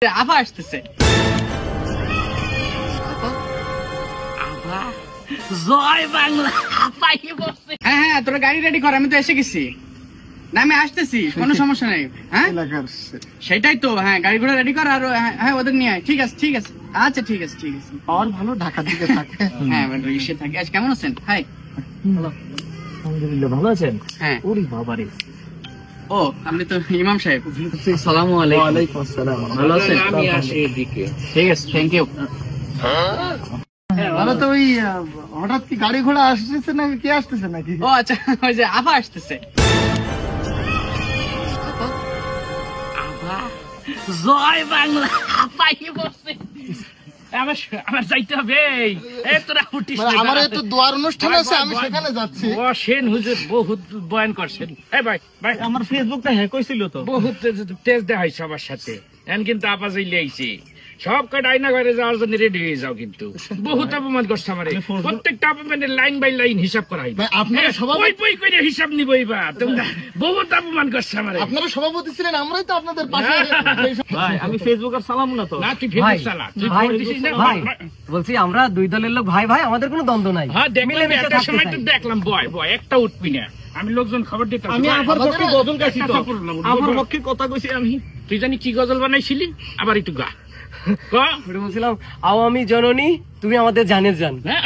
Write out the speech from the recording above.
আপা আসতেছে। জয় বাংলা। হ্যাঁ হ্যাঁ, তোরা গাড়ি রেডি কর, আমি তো এসে গেছি। না আমি আসতেছি, কোনো সমস্যা নেই। হ্যাঁ সেটাই তো, হ্যাঁ গাড়ি ঘোড়া রেডি কর। আর হ্যাঁ ওদের নিয়ে আয়। ঠিক আছে ঠিক আছে, আচ্ছা ঠিক আছে ঠিক আছে। আর ভালো ঢাকার দিকে থাকে। হ্যাঁ ইসে থাকে। আজ কেমন আছেন? হাই। আলহামদুলিল্লাহ, ভালো আছেন? হ্যাঁ। ওরে বাবারে, ও আপনি তো ইমাম সাহেব। আসসালামু আলাইকুম। ওয়ালাইকুম আসসালাম। ভালো আছেন? আমি আসি এদিকে। ঠিক আছে, থ্যাংক ইউ। ভালো তো। ওই হঠাৎ কি গাড়ি ঘোড়া আসতেছে নাকি, কে আসতেছে নাকি? ও আচ্ছা, ওই যে আপা আসতেছে। জয় বাংলা। আপাই বসে। আমার যাইতে হবে। তোরা উঠিস, আমার একটু দোয়ার অনুষ্ঠান আছে, আমি সেখানে যাচ্ছি। বসেন, হুজুর বহুত বয়ান করছেন। ভাই ভাই, আমার ফেসবুকটা হ্যাক হয়েছিল তো। বহুত তেজ দেওয়া হয়েছে সবার সাথে। এখন কিন্তু আপা যাইলে আইছে সব কটা আইনা ঘরে যাওয়ার জন্য রেডি হয়ে যাও। কিন্তু বহুত অপমান করছে আমার। প্রত্যেকটা অপমানের লাইন বাই লাইন হিসাব করা হয়। আপনারা সভাপতি, বই করে হিসাব নিবই বা তোমরা বহুত অপমান করছে আমার। আপনারা সভাপতি ছিলেন, আমরাই তো আপনাদের পাশে। ভাই আমি ফেসবুক আর চালাম না তো। না তুই ফেসবুক চালা, তুই ভোট দিছিস না? ভাই বলছি আমরা দুই দলের লোক, ভাই ভাই আমাদের কোনো দ্বন্দ্ব নাই। হ্যাঁ দেখলাম, একটা সময় তো দেখলাম বয় একটা উঠবি না। আমি লোকজন খবর দিতাম। আমি আফার পক্ষে গজল গাইছি তো। আফার পক্ষে কথা কইছি আমি। তুই জানি কি গজল বানাইছিলি? আবার একটু গা। বলছিলাম আওয়ামী জননী তুমি আমাদের জানের জান। হ্যাঁ